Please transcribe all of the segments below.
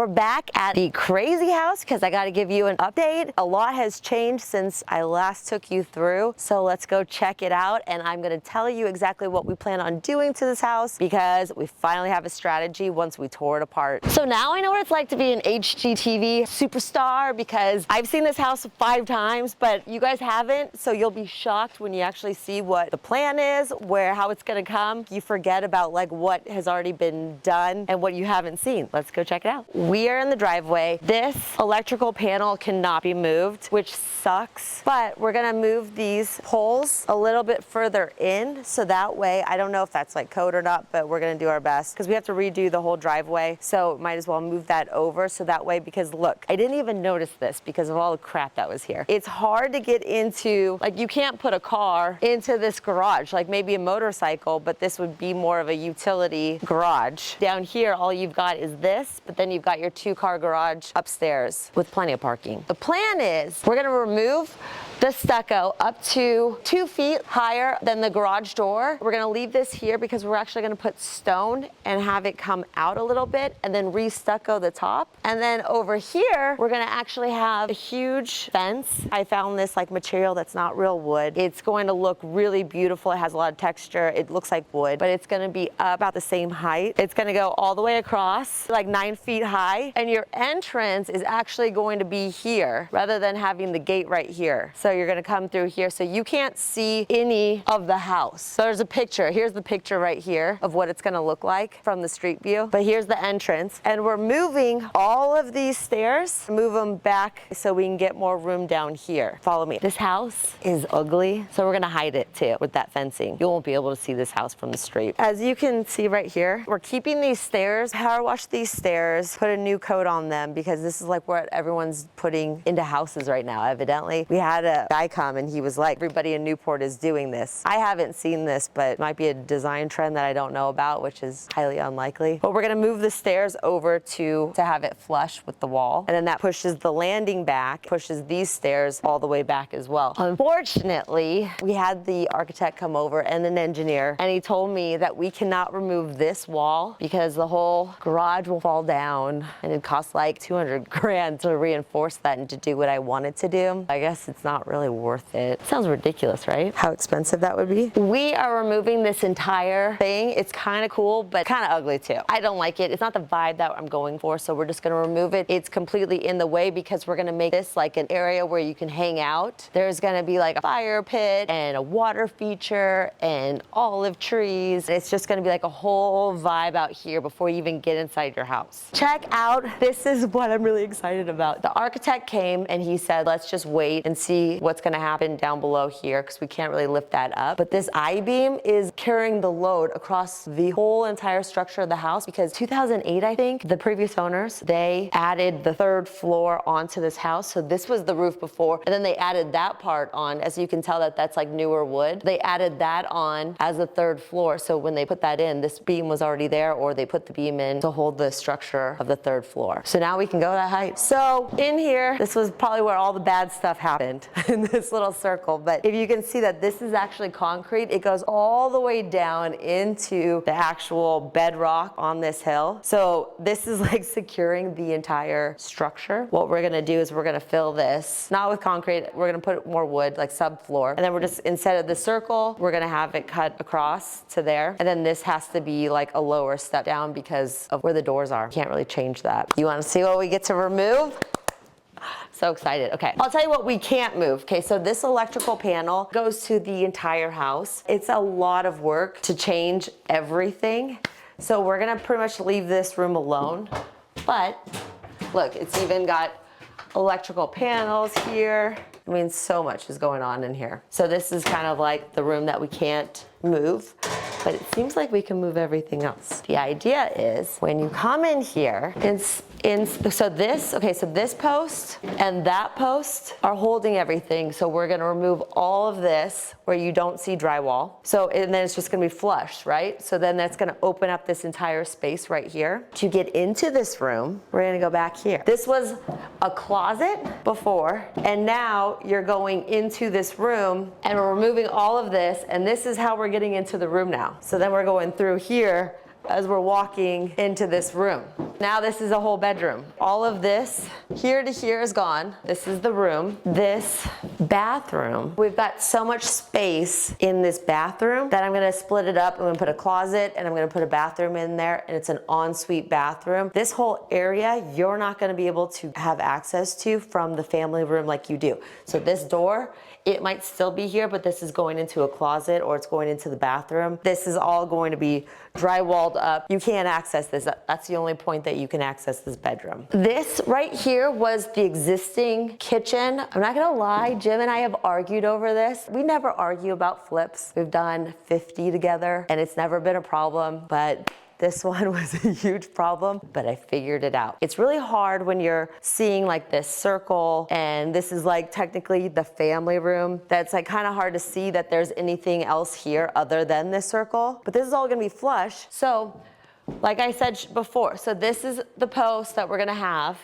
We're back at the crazy house because I got to give you an update. A lot has changed since I last took you through. So let's go check it out. And I'm going to tell you exactly what we plan on doing to this house because we finally have a strategy once we tore it apart. So now I know what it's like to be an HGTV superstar because I've seen this house 5 times, but you guys haven't. So you'll be shocked when you actually see what the plan is, how it's going to come. You forget about like what has already been done and what you haven't seen. Let's go check it out. We are in the driveway. This electrical panel cannot be moved, which sucks, but we're gonna move these poles a little bit further in so that way, I don't know if that's like code or not, but we're gonna do our best because we have to redo the whole driveway. So might as well move that over so that way, because look, I didn't even notice this because of all the crap that was here. It's hard to get into, like you can't put a car into this garage, like maybe a motorcycle, but this would be more of a utility garage. Down here, all you've got is this, but then you've got your 2-car garage upstairs with plenty of parking. The plan is we're gonna remove the stucco up to 2 feet higher than the garage door. We're gonna leave this here because we're actually gonna put stone and have it come out a little bit and then re-stucco the top. And then over here, we're gonna actually have a huge fence. I found this like material that's not real wood. It's going to look really beautiful. It has a lot of texture. It looks like wood, but it's gonna be about the same height. It's gonna go all the way across, like 9 feet high. And your entrance is actually going to be here rather than having the gate right here. So you're gonna come through here so you can't see any of the house. So there's a picture. Here's the picture right here of what it's gonna look like from the street view. But here's the entrance. And we're moving all of these stairs, move them back so we can get more room down here. Follow me. This house is ugly, so we're gonna hide it too with that fencing. You won't be able to see this house from the street. As you can see right here, we're keeping these stairs, power wash these stairs, put a new coat on them because this is like what everyone's putting into houses right now, evidently. We had a guy come and he was like, everybody in Newport is doing this. I haven't seen this, but it might be a design trend that I don't know about, which is highly unlikely. But we're gonna move the stairs over to have it flush with the wall. And then that pushes the landing back, pushes these stairs all the way back as well. Unfortunately, we had the architect come over and an engineer, and he told me that we cannot remove this wall because the whole garage will fall down and it costs like 200 grand to reinforce that and to do what I wanted to do. I guess it's not really worth it. Sounds ridiculous, right? How expensive that would be. We are removing this entire thing. It's kind of cool, but kind of ugly too. I don't like it. It's not the vibe that I'm going for, so we're just gonna remove it. It's completely in the way because we're gonna make this like an area where you can hang out. There's gonna be like a fire pit and a water feature and olive trees. It's just gonna be like a whole vibe out here before you even get inside your house. Check out, this is what I'm really excited about. The architect came and he said, let's just wait and see what's gonna happen down below here because we can't really lift that up. But this I-beam is carrying the load across the whole entire structure of the house because 2008, I think, the previous owners, they added the 3rd floor onto this house. So this was the roof before, and then they added that part on. As you can tell that's like newer wood. They added that on as a 3rd floor. So when they put that in, this beam was already there, or they put the beam in to hold the structure of the 3rd floor. So now we can go that height. So in here, this was probably where all the bad stuff happened in this little circle. But if you can see that this is actually concrete, it goes all the way down into the actual bedrock on this hill. So this is like securing the entire structure. What we're gonna do is we're gonna fill this, not with concrete, we're gonna put more wood, like subfloor. And then we're just, instead of the circle, we're gonna have it cut across to there. And then this has to be like a lower step down because of where the doors are. Can't really change that. You wanna see what we get to remove? So excited. Okay, I'll tell you what we can't move. Okay, so this electrical panel goes to the entire house. It's a lot of work to change everything. So we're gonna pretty much leave this room alone. But look, it's even got electrical panels here. I mean, so much is going on in here. So this is kind of like the room that we can't move, but it seems like we can move everything else. The idea is when you come in here, so this post and that post are holding everything. So we're gonna remove all of this where you don't see drywall. So, and then it's just gonna be flush, right? So then that's gonna open up this entire space right here. To get into this room, we're gonna go back here. This was a closet before, and now you're going into this room and we're removing all of this, and this is how we're getting into the room now. So then we're going through here as we're walking into this room. Now this is a whole bedroom. All of this here to here is gone. This is the room. This bathroom, we've got so much space in this bathroom that I'm gonna split it up. I'm gonna put a closet and I'm gonna put a bathroom in there, and it's an ensuite bathroom. This whole area, you're not gonna be able to have access to from the family room like you do. So this door, it might still be here, but this is going into a closet or it's going into the bathroom. This is all going to be drywalled up. You can't access this. That's the only point that you can access this bedroom. This right here was the existing kitchen. I'm not gonna lie, Jim and I have argued over this. We never argue about flips. We've done 50 together and it's never been a problem, but this one was a huge problem, but I figured it out. It's really hard when you're seeing like this circle, and this is like technically the family room. That's like kind of hard to see that there's anything else here other than this circle, but this is all gonna be flush. So like I said before, so this is the post that we're gonna have.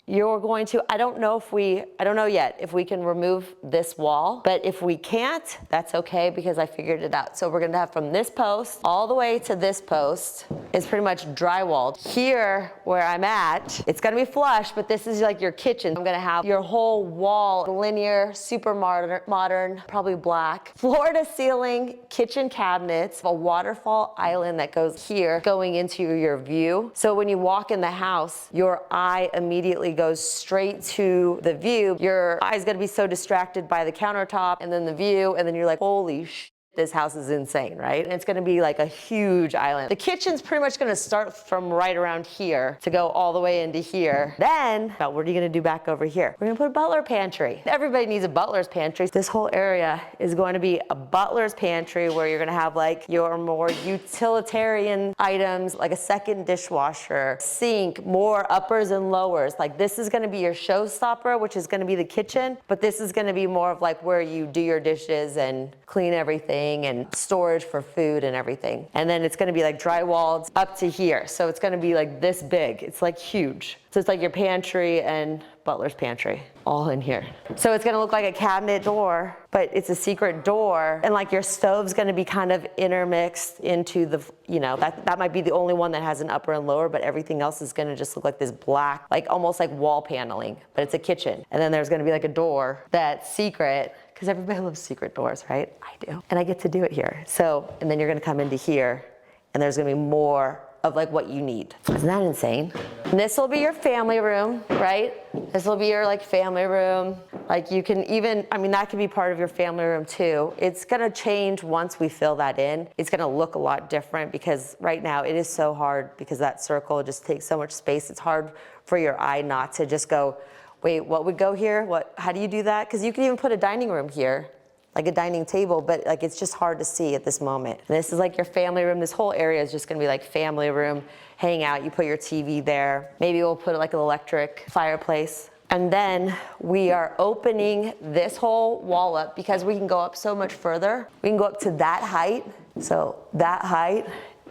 You're going to, I don't know yet if we can remove this wall, but if we can't, that's okay because I figured it out. So we're gonna have from this post all the way to this post is pretty much drywalled. Here, where I'm at, it's gonna be flush, but this is like your kitchen. I'm gonna have your whole wall, linear, super modern, probably black, floor to ceiling, kitchen cabinets, a waterfall island that goes here, going into your view. So when you walk in the house, your eye immediately goes straight to the view. Your eye's gonna be so distracted by the countertop and then the view, and then you're like, holy sh*, this house is insane, right? And it's gonna be like a huge island. The kitchen's pretty much gonna start from right around here to go all the way into here. Then, what are you gonna do back over here? We're gonna put a butler pantry. Everybody needs a butler's pantry. This whole area is going to be a butler's pantry where you're gonna have like your more utilitarian items, like a second dishwasher, sink, more uppers and lowers. Like this is gonna be your showstopper, which is gonna be the kitchen, but this is gonna be more of like where you do your dishes and clean everything and storage for food and everything. And then it's gonna be like drywalled up to here. So it's gonna be like this big. It's like huge. So it's like your pantry and butler's pantry all in here. So it's gonna look like a cabinet door, but it's a secret door. And like your stove's gonna be kind of intermixed into the, you know, that might be the only one that has an upper and lower, but everything else is gonna just look like this black, like almost like wall paneling, but it's a kitchen. And then there's gonna be like a door that's secret, because everybody loves secret doors, right? I do. And I get to do it here. So, and then you're gonna come into here and there's gonna be more of like what you need. Isn't that insane? And this will be your family room, right? This will be your like family room. Like you can even, I mean, that could be part of your family room too. It's gonna change once we fill that in. It's gonna look a lot different because right now it is so hard because that circle just takes so much space. It's hard for your eye not to just go, wait, what would go here? How do you do that? Because you can even put a dining room here, like a dining table, but like it's just hard to see at this moment. And this is like your family room. This whole area is just gonna be like family room, hang out, you put your TV there. Maybe we'll put like an electric fireplace. And then we are opening this whole wall up because we can go up so much further. We can go up to that height. So that height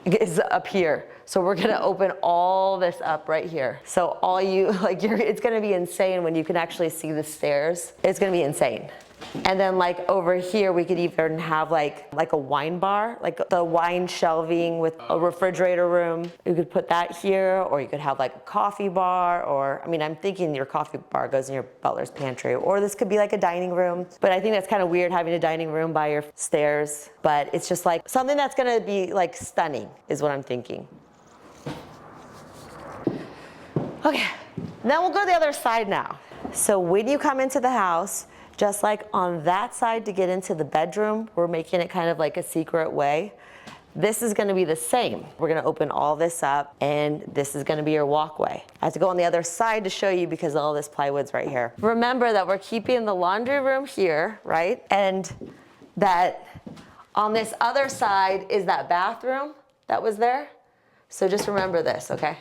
is up here. So we're gonna open all this up right here. So all you, like it's gonna be insane when you can actually see the stairs. It's gonna be insane. And then like over here, we could even have like a wine bar, like the wine shelving with a refrigerator room. You could put that here, or you could have like a coffee bar, or, I mean, I'm thinking your coffee bar goes in your butler's pantry, or this could be like a dining room. But I think that's kind of weird having a dining room by your stairs. But it's just like something that's gonna be like stunning is what I'm thinking. Okay, now we'll go to the other side now. So when you come into the house, just like on that side to get into the bedroom, we're making it kind of like a secret way. This is gonna be the same. We're gonna open all this up and this is gonna be your walkway. I have to go on the other side to show you because all this plywood's right here. Remember that we're keeping the laundry room here, right? And that on this other side is that bathroom that was there. So just remember this, okay?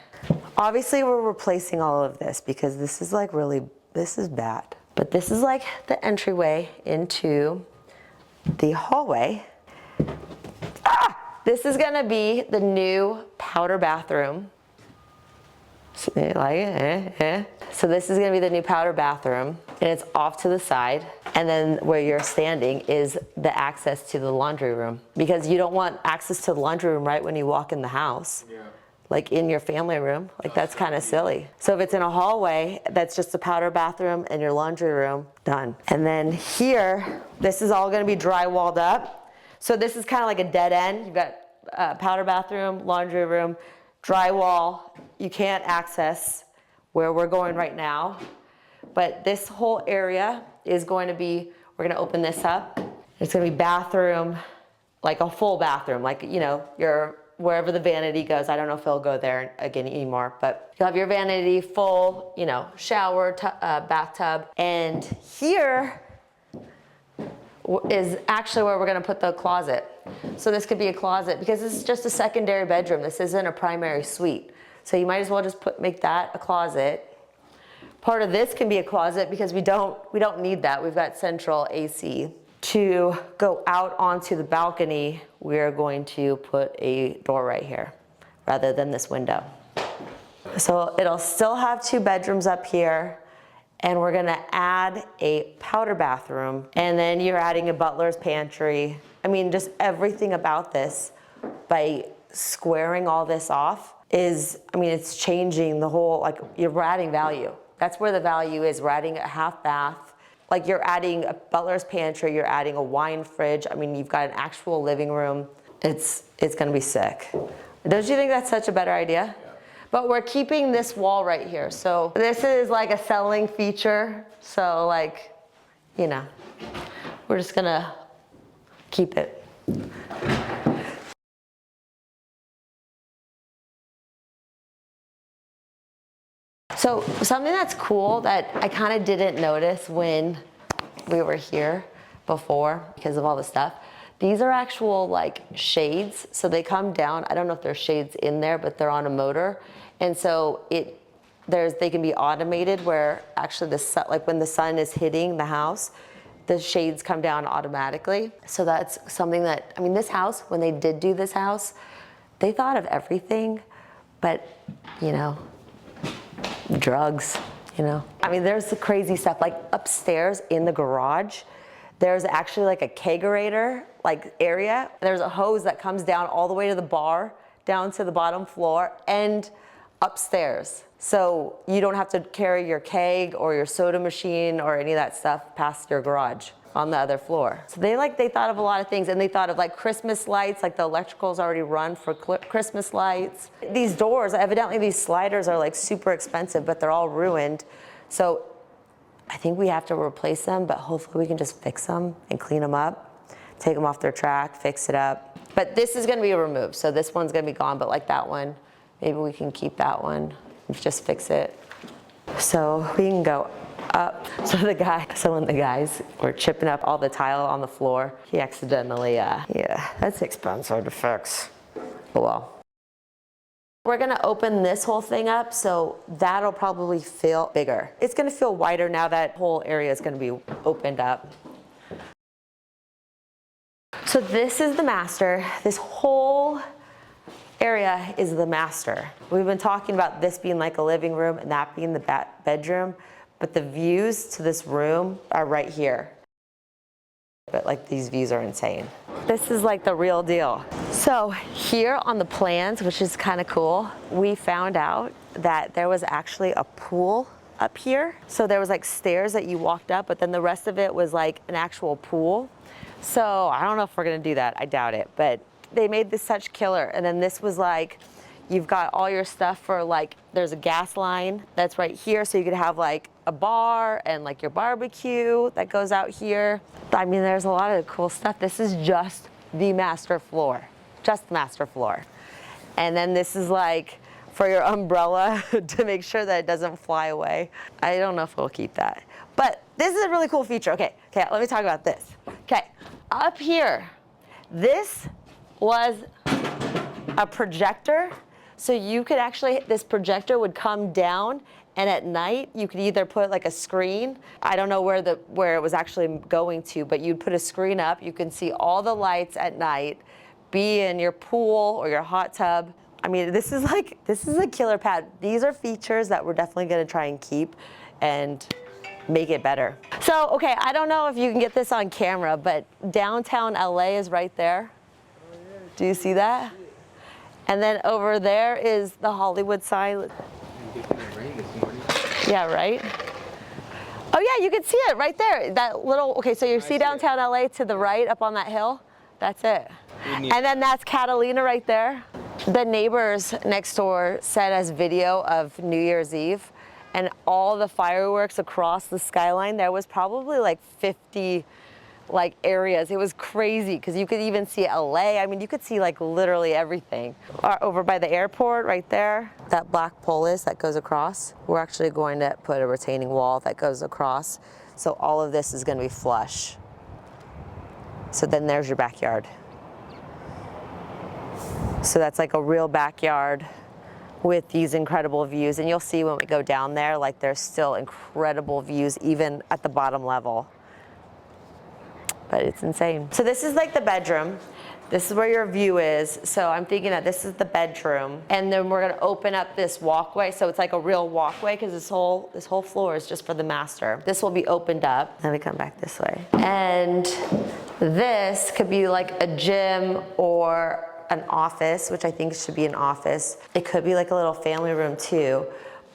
Obviously we're replacing all of this because this is like really, this is bad. But this is like the entryway into the hallway. This is gonna be the new powder bathroom. So this is gonna be the new powder bathroom, and it's off to the side. And then where you're standing is the access to the laundry room, because you don't want access to the laundry room right when you walk in the house. Yeah. like in your family room. Like that's kind of silly. So if it's in a hallway, that's just a powder bathroom and your laundry room, done. And then here, this is all gonna be drywalled up. So this is kind of like a dead end. You've got powder bathroom, laundry room, drywall. You can't access where we're going right now. But this whole area is going to be, we're gonna open this up. It's gonna be bathroom, like a full bathroom, like, you know, your wherever the vanity goes. I don't know if it'll go there again anymore, but you'll have your vanity full, you know, shower, bathtub. And here is actually where we're gonna put the closet. So this could be a closet because this is just a secondary bedroom. This isn't a primary suite. So you might as well just make that a closet. Part of this can be a closet because we don't need that. We've got central AC. To go out onto the balcony, we're going to put a door right here rather than this window. So it'll still have 2 bedrooms up here, and we're gonna add a powder bathroom, and then you're adding a butler's pantry. I mean, just everything about this, by squaring all this off is, I mean, it's changing the whole, like you're adding value. That's where the value is. We're adding a half bath. Like you're adding a butler's pantry, you're adding a wine fridge. I mean, you've got an actual living room. It's gonna be sick. Don't you think that's such a better idea? Yeah. But we're keeping this wall right here. So this is like a selling feature. So like, you know, we're just gonna keep it. So something that's cool that I kind of didn't notice when we were here before because of all the stuff, these are actual like shades. So they come down, I don't know if there's shades in there, but they're on a motor. And so they can be automated where actually like when the sun is hitting the house, the shades come down automatically. So that's something that, I mean, this house, when they did do this house, they thought of everything, but you know, drugs, you know. I mean, there's the crazy stuff, like upstairs in the garage, there's actually like a kegerator like area. There's a hose that comes down all the way to the bar, down to the bottom floor and upstairs. So you don't have to carry your keg or your soda machine or any of that stuff past your garage on the other floor. So they thought of a lot of things, and they thought of like Christmas lights, like the electrical's already run for Christmas lights. These doors, evidently these sliders are like super expensive, but they're all ruined. So I think we have to replace them, but hopefully we can just fix them and clean them up, take them off their track, fix it up. But this is gonna be removed. So this one's gonna be gone, but like that one, maybe we can keep that one and just fix it. So we can go up. So when the guys were chipping up all the tile on the floor, he accidentally, yeah, that's expensive to fix. Oh well. We're gonna open this whole thing up, so that'll probably feel bigger. It's gonna feel wider now that whole area is gonna be opened up. So this is the master. This whole area is the master. We've been talking about this being like a living room and that being the bedroom, but the views to this room are right here. But like these views are insane. This is like the real deal. So here on the plans, which is kind of cool, we found out that there was actually a pool up here. So there was like stairs that you walked up, but then the rest of it was like an actual pool. So I don't know if we're gonna do that, I doubt it, but they made this such killer. And then this was like, you've got all your stuff for like, there's a gas line that's right here. So you could have like a bar and like your barbecue that goes out here. I mean, there's a lot of cool stuff. This is just the master floor, just the master floor. And then this is like for your umbrella to make sure that it doesn't fly away. I don't know if we'll keep that, but this is a really cool feature. Okay, let me talk about this. Okay, up here, this was a projector. So you could actually, this projector would come down, and at night you could either put like a screen. I don't know where it was actually going to, but you'd put a screen up. You can see all the lights at night, be in your pool or your hot tub. I mean, this is a killer pad. These are features that we're definitely gonna try and keep and make it better. So, okay, I don't know if you can get this on camera, but downtown LA is right there. Do you see that? And then over there is the Hollywood sign. Yeah, right? Oh yeah, you can see it right there. That little, okay, so you see downtown LA to the right up on that hill? That's it. And then that's Catalina right there. The neighbors next door sent us video of New Year's Eve, and all the fireworks across the skyline. There was probably like 50 like areas. It was crazy because you could even see LA. I mean, you could see like literally everything. Over by the airport right there, that black pole is that goes across. We're actually going to put a retaining wall that goes across. So all of this is going to be flush. So then there's your backyard. So that's like a real backyard with these incredible views. And you'll see when we go down there, like there's still incredible views even at the bottom level. But it's insane. So this is like the bedroom. This is where your view is. So I'm thinking that this is the bedroom. And then we're gonna open up this walkway. So it's like a real walkway because this whole floor is just for the master. This will be opened up. Let me come back this way. And this could be like a gym or an office, which I think should be an office. It could be like a little family room too.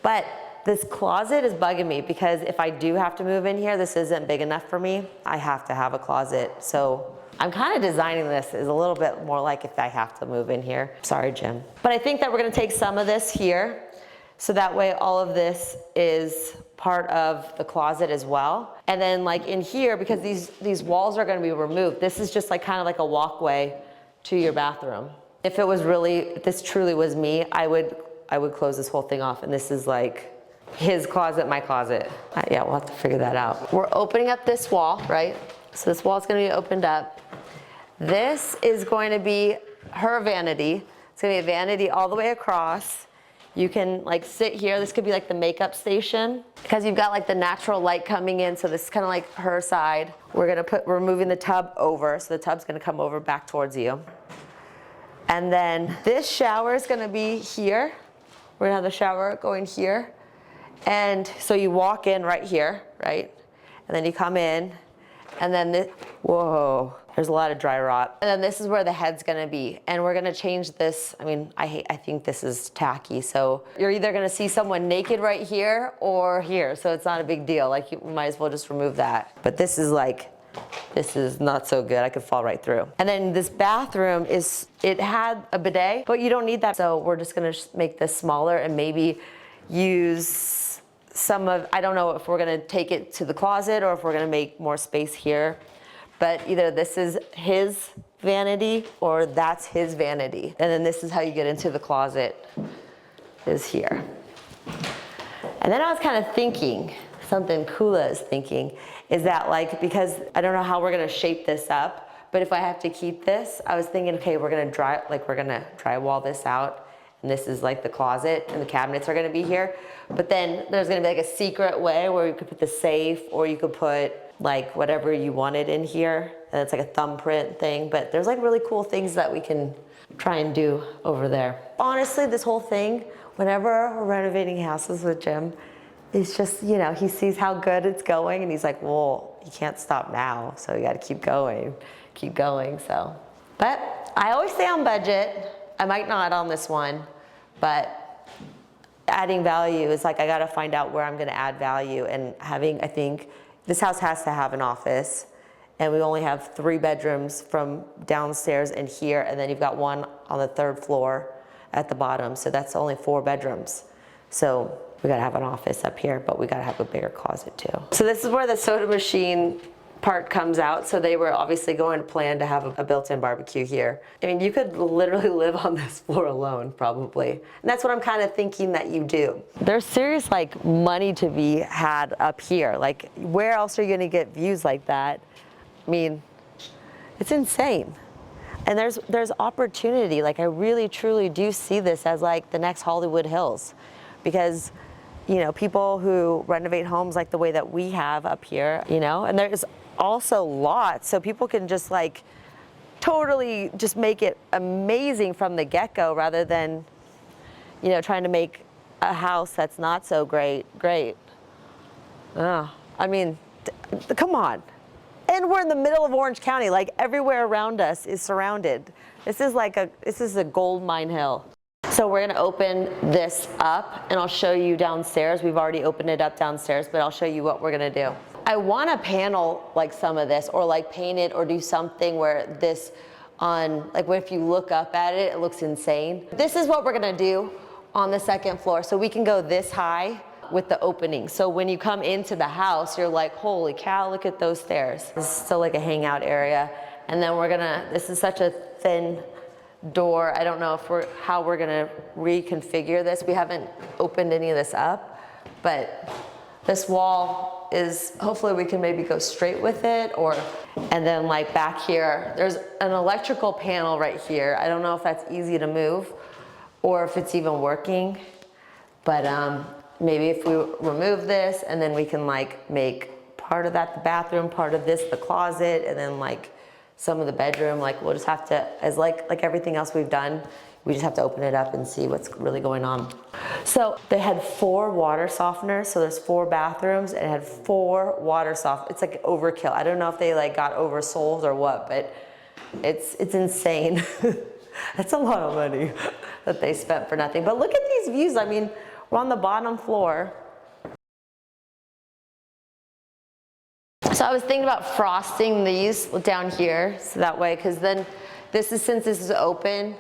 But this closet is bugging me because if I do have to move in here, this isn't big enough for me. I have to have a closet. So I'm kind of designing this as a little bit more like if I have to move in here. Sorry, Jim. But I think that we're gonna take some of this here. So that way all of this is part of the closet as well. And then like in here, because these walls are gonna be removed, this is just like kind of like a walkway to your bathroom. If this truly was me, I would close this whole thing off, and this is like his closet, my closet. Yeah, we'll have to figure that out. We're opening up this wall, right? So this wall is gonna be opened up. This is going to be her vanity. It's gonna be a vanity all the way across. You can like sit here. This could be like the makeup station because you've got like the natural light coming in. So this is kind of like her side. We're moving the tub over. So the tub's gonna come over back towards you. And then this shower is gonna be here. We're gonna have the shower going here. And so you walk in right here, right? And then you come in, and then this, whoa, there's a lot of dry rot. And then this is where the head's gonna be. And we're gonna change this. I mean, I think this is tacky. So you're either gonna see someone naked right here or here. So it's not a big deal. Like you might as well just remove that. But this is not so good. I could fall right through. And then this bathroom it had a bidet, but you don't need that. So we're just gonna make this smaller and maybe use I don't know if we're gonna take it to the closet or if we're gonna make more space here. But either this is his vanity or that's his vanity. And then this is how you get into the closet, is here. And then I was kind of thinking, something Kula is thinking, is that like, because I don't know how we're gonna shape this up, but if I have to keep this, I was thinking, okay, we're gonna drywall this out. And this is like the closet and the cabinets are gonna be here. But then there's gonna be like a secret way where you could put the safe or you could put like whatever you wanted in here. And it's like a thumbprint thing, but there's like really cool things that we can try and do over there. Honestly, this whole thing, whenever we're renovating houses with Jim, it's just, you know, he sees how good it's going and he's like, well, you can't stop now. So you gotta keep going, so. But I always stay on budget. I might not on this one, but adding value is like, I gotta find out where I'm gonna add value, and I think this house has to have an office, and we only have 3 bedrooms from downstairs and here, and then you've got one on the 3rd floor at the bottom, so that's only 4 bedrooms. So we gotta have an office up here, but we gotta have a bigger closet too. So this is where the soda machine part comes out. So they were obviously going to plan to have a built-in barbecue here. I mean, you could literally live on this floor alone, probably. And that's what I'm kind of thinking that you do. There's serious like money to be had up here. Like, where else are you gonna get views like that? I mean, it's insane. And there's opportunity. Like, I really truly do see this as like the next Hollywood Hills, because you know, people who renovate homes like the way that we have up here, you know, and there's also lots, so people can just like totally just make it amazing from the get-go rather than, you know, trying to make a house that's not so great. Oh, I mean, come on. And we're in the middle of Orange County, like everywhere around us is surrounded. This is a gold mine hill. So we're gonna open this up and I'll show you downstairs. We've already opened it up downstairs, but I'll show you what we're gonna do. I wanna panel like some of this or like paint it or do something where this like if you look up at it, it looks insane. This is what we're gonna do on the second floor. So we can go this high with the opening. So when you come into the house, you're like, holy cow, look at those stairs. This is still like a hangout area. And then this is such a thin door. I don't know how we're gonna reconfigure this. We haven't opened any of this up, but this wall is, hopefully we can maybe go straight with it and then like back here, there's an electrical panel right here. I don't know if that's easy to move or if it's even working, but maybe if we remove this and then we can like make part of that the bathroom, part of this the closet, and then like some of the bedroom, like we'll just have to, as like everything else we've done, we just have to open it up and see what's really going on. So they had 4 water softeners, so there's 4 bathrooms and it had 4 water softeners. It's like overkill. I don't know if they like got oversold or what, but it's insane. That's a lot of money that they spent for nothing. But look at these views. I mean, we're on the bottom floor. So I was thinking about frosting these down here, so that way, because then since this is open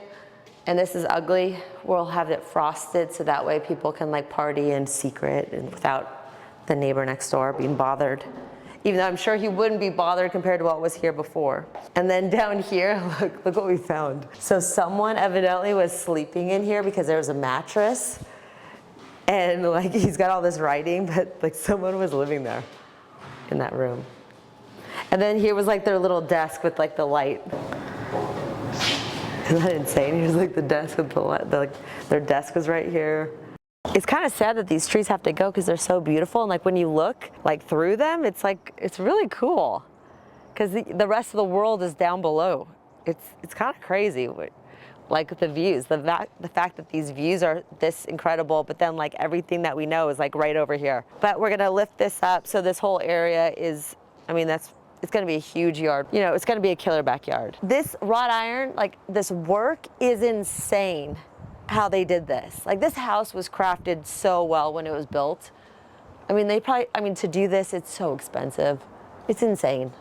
and this is ugly, we'll have it frosted so that way people can like party in secret and without the neighbor next door being bothered. Even though I'm sure he wouldn't be bothered compared to what was here before. And then down here, look what we found. So someone evidently was sleeping in here because there was a mattress and like he's got all this writing, but like someone was living there in that room. And then here was like their little desk with like the light. Isn't that insane? Here's like the desk with the light, their desk was right here. It's kind of sad that these trees have to go because they're so beautiful, and like when you look like through them, it's really cool because the rest of the world is down below. It's kind of crazy, like the views, the fact that these views are this incredible, but then like everything that we know is like right over here. But we're gonna lift this up so this whole area is, I mean, it's gonna be a huge yard. You know, it's gonna be a killer backyard. This wrought iron, like this work is insane. How they did this. Like this house was crafted so well when it was built. I mean, to do this, it's so expensive. It's insane.